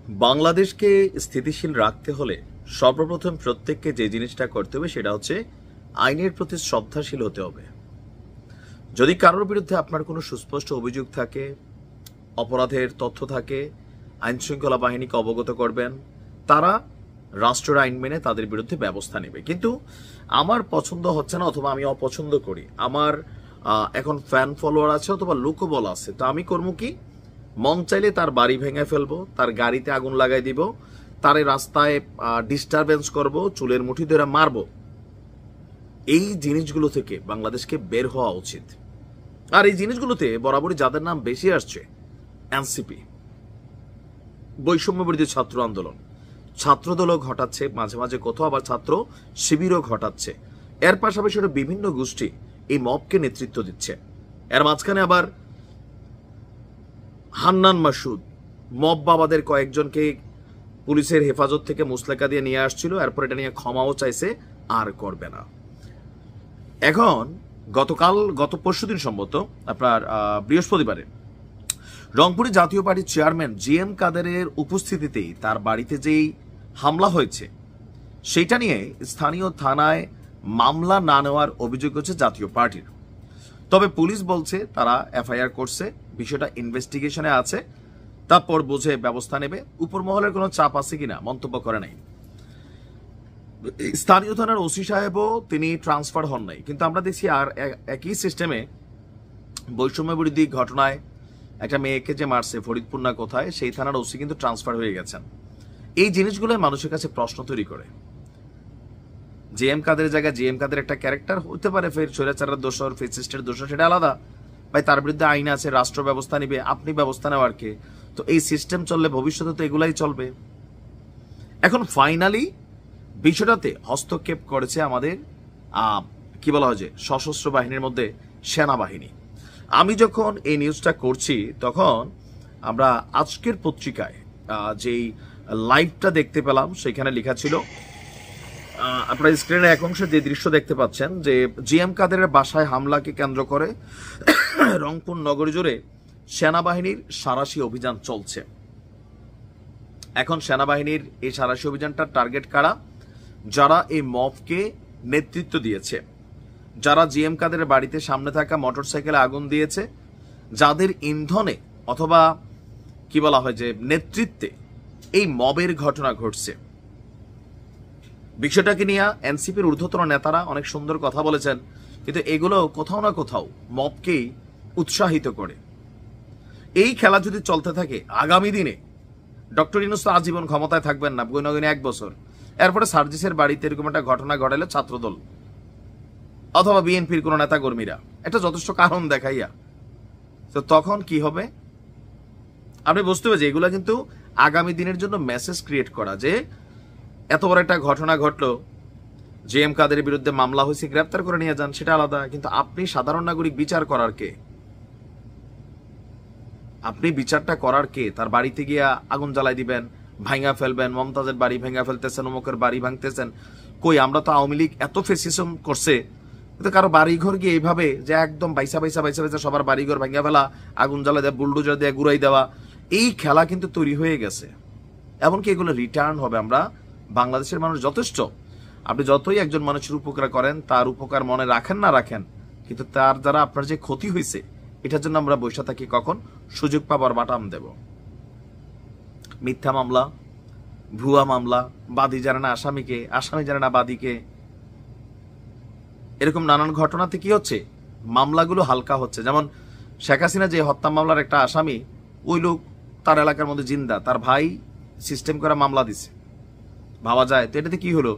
বাংলাদেশকে স্থিতিশীল রাখতে হলে সর্বপ্রথম প্রত্যেককে যে জিনিসটা করতে হবে সেটা হচ্ছে আইনের প্রতি শ্রদ্ধাশীল হতে হবে। যদি কারোর বিরুদ্ধে আপনার কোনো সুস্পষ্ট অভিযোগ থাকে, অপরাধের তথ্য থাকে, আইন শৃঙ্খলা বাহিনীকে অবগত করবেন, তারা রাষ্ট্রের আইন মেনে তাদের বিরুদ্ধে ব্যবস্থা নেবে। কিন্তু আমার পছন্দ হচ্ছে না, অথবা আমি অপছন্দ করি, আমার এখন ফ্যান ফলোয়ার আছে অথবা লোকবল আছে, তো আমি করবো কি, মন চাইলে তার বাড়ি ভেঙে ফেলবো, তার গাড়িতে আগুন লাগাই দিব, তার রাস্তায় ডিস্টারবেন্স করব, চুলের মুঠি ধরে মারবো। এই জিনিসগুলো থেকে বাংলাদেশকে বের হওয়া উচিত। আর এই জিনিসগুলোতে বরাবরই যাদের নাম বেশি আসছে, এনসিপি, বৈষম্য বিরোধী ছাত্র আন্দোলন, ছাত্রদলও ঘটাচ্ছে মাঝে মাঝে, কোথাও আবার ছাত্র শিবিরও ঘটাচ্ছে। এর পাশাপাশি বিভিন্ন গোষ্ঠী এই মবকে নেতৃত্ব দিচ্ছে। এর মাঝখানে আবার হান্নান মাসুদ মব বাবাদের কয়েকজনকে পুলিশের হেফাজত থেকে মুসলেকা দিয়ে নিয়ে আসছিল, এরপর এটা নিয়ে ক্ষমাও চাইছে, আর করবে না। এখন গত পরশুদিন সম্ভবত আপনার বৃহস্পতিবারে রংপুরে জাতীয় পার্টির চেয়ারম্যান জিএম কাদেরের উপস্থিতিতেই তার বাড়িতে যেই হামলা হয়েছে সেইটা নিয়ে স্থানীয় থানায় মামলা না নেওয়ার অভিযোগ হচ্ছে জাতীয় পার্টির। তবে পুলিশ বলছে তারা এফআইআর করছে, বিষয়টা ইনভেস্টিগেশনে আছে, তারপর বুঝে ব্যবস্থা নেবে। উপর মহলের কোনো চাপ আছে কিনা মন্তব্য করে নাই। স্থানীয় থানার ওসি সাহেবও তিনি ট্রান্সফার হন নাই, কিন্তু আমরা দেখছি আর একই সিস্টেমে বৈষম্য বিরোধী ঘটনায় একটা মেয়েকে যে মারছে ফরিদপুর না কোথায়, সেই থানার ওসি কিন্তু ট্রান্সফার হয়ে গেছেন। এই জিনিসগুলো মানুষের কাছে প্রশ্ন তৈরি করে। জিএম কাদের জায়গায় জিএম কাদের একটা ক্যারেক্টার হতে পারে, ফের স্বৈরাচারের দোষর, ফেসিস্টের দোষর, সেটা আলাদা। ভাই তার বিরুদ্ধে আইন আছে, রাষ্ট্র ব্যবস্থা নিবে, আপনি ব্যবস্থা নেওয়ার কে? তো এই সিস্টেম চললে ভবিষ্যতে তো এগুলাই চলবে। এখন ফাইনালি বিষয়টাতে হস্তক্ষেপ করেছে আমাদের কি বলা হয় যে সশস্ত্র বাহিনীর মধ্যে সেনাবাহিনী। আমি যখন এই নিউজটা করছি তখন আমরা আজকের পত্রিকায় যেই লাইভটা দেখতে পেলাম সেখানে লেখা ছিল, আপনার স্ক্রিনে এক অংশে যে দৃশ্য দেখতে পাচ্ছেন, যে জিএম কাদেরের বাসায় হামলাকে কেন্দ্র করে রংপুর নগরী জুড়ে সেনাবাহিনীর সাঁড়াশি অভিযান চলছে। এখন সেনাবাহিনীর এই সাঁড়াশি অভিযানটার টার্গেট কারা? যারা এই মবকে নেতৃত্ব দিয়েছে, যারা জিএম কাদেরের বাড়িতে সামনে থাকা মোটরসাইকেলে আগুন দিয়েছে, যাদের ইন্ধনে অথবা কি বলা হয় যে নেতৃত্বে এই মবের ঘটনা ঘটছে। বিষয়টাকে নিয়ে এনসিপির ঊর্ধ্বতন নেতারা অনেক সুন্দর কথা বলেছেন, কিন্তু এগুলো কোথাও না কোথাও মবকেই উৎসাহিত করে। এই খেলা যদি চলতে থাকে আগামী দিনে ডক্টর ইউনূস তো আজীবন ক্ষমতায় থাকবেন না, গণগণে 1 বছর। এরপরে সার্জিসের বাড়িতে এরকম একটা ঘটনা ঘটালে ছাত্রদল অথবা বিএনপির কোন নেতা কর্মীরা একটা যথেষ্ট কারণ দেখাইয়া, তো তখন কি হবে আপনি বুঝতে হবে যে এগুলা কিন্তু আগামী দিনের জন্য মেসেজ ক্রিয়েট করা, যে এত বড় একটা ঘটনা ঘটলো, জিএম কাদের বিরুদ্ধে মামলা হয়েছে, গ্রেপ্তার করে নিয়ে যান, সেটা আলাদা, কিন্তু আপনি সাধারণ নাগরিক বিচার করার কে? আপনি বিচারটা করার কে? তার বাড়িতে গিয়া আগুন জ্বালাই দিবেন, ভাঙা ফেলবেন, মমতাজের বাড়ি ভেঙা ফেলতেছেন, অমুকের বাড়ি ভাঙতেছেন। কই, আমরা তো আওয়ামী লীগ এত ফেসিজম করছে, কিন্তু কারো বাড়িঘর গিয়ে এইভাবে যে একদম বাইসা সবার বাড়িঘর ভাঙা ফেলা, আগুন জ্বালা দেওয়া, বুলডোজার দিয়ে গুড়াই দেওয়া, এই খেলা কিন্তু তৈরি হয়ে গেছে। এমনকি এগুলো রিটার্ন হবে। আমরা বাংলাদেশের মানুষ যথেষ্ট, আপনি যতই একজন মানুষের উপকার করেন, তার উপকার মনে রাখেন না রাখেন, কিন্তু তার দ্বারা আপনার যে ক্ষতি হয়েছে এটার জন্য আমরা বসে থাকি কখন? সুযোগ পাবার বাটাম দেব। মিথ্যা মামলা, ভুয়া মামলা, বাদী জানে না আসামিকে, আসামি জানে না বাদীকে, এরকম নানান ঘটনাতে কি হচ্ছে, মামলাগুলো হালকা হচ্ছে। যেমন শেখ হাসিনা যে হত্যা মামলার একটা আসামি, ওই লোক তার এলাকার মধ্যে জিন্দা, তার ভাই সিস্টেম করা মামলা দিছে, ভাবা যায়। তো এটাতে কি হলো,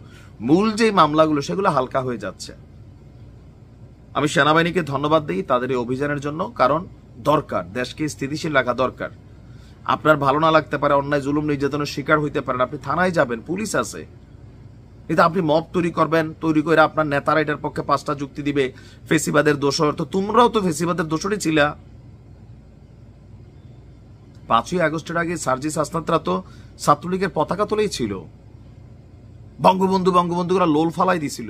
মূল যে মামলাগুলো সেগুলো হালকা হয়ে যাচ্ছে। আমি সেনাবাহিনীকে ধন্যবাদ দিই তাদের এই অভিযানের জন্য, কারণ দরকার, দেশকে স্থিতিশীল রাখা দরকার। আপনার ভালো না লাগতে পারে, অন্যায় জুলুম নির্যাতনের শিকার হইতে পারেন, আপনি থানায় যাবেন, পুলিশ আছে, কিন্তু আপনি মব তৈরি করবেন, তৈরি করে আপনার নেতারা এটার পক্ষে 5টা যুক্তি দিবে, ফেসিবাদের দোষর। তো তোমরাও তো ফেসিবাদের দোষরই ছিলা। 5ই আগস্টের আগে সার্জিস আসনাদরা তো ছাত্রলীগের পতাকা তোলেই ছিল, বঙ্গবন্ধু করে লোল ফালাই দিছিল।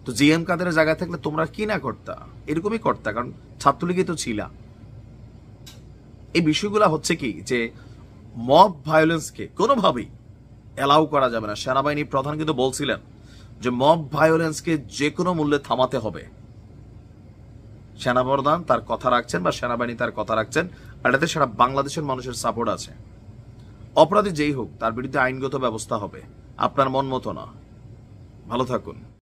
তো জিএম কাদের জায়গায় থাকলে তোমরা কি না করতা? এরকমই করতা, কারণ ছাত্রলীগে তো ছিলা। এই বিষয়গুলো হচ্ছে কি, যে মব ভায়োলেন্সকে কোনোভাবেই অ্যালাউ করা যাবে না। সেনাবাহিনী প্রধান কিন্তু বলছিলেন যে মব ভায়োলেন্সকে যে কোনো মূল্যে থামাতে হবে। সেনাপ্রধান তার কথা রাখছেন বা সেনাবাহিনী তার কথা রাখছেন, আর এটাতে সারা বাংলাদেশের মানুষের সাপোর্ট আছে। অপরাধী যেই হোক তার বিরুদ্ধে আইনগত ব্যবস্থা হবে, আপনার মন মতো না। ভালো থাকুন।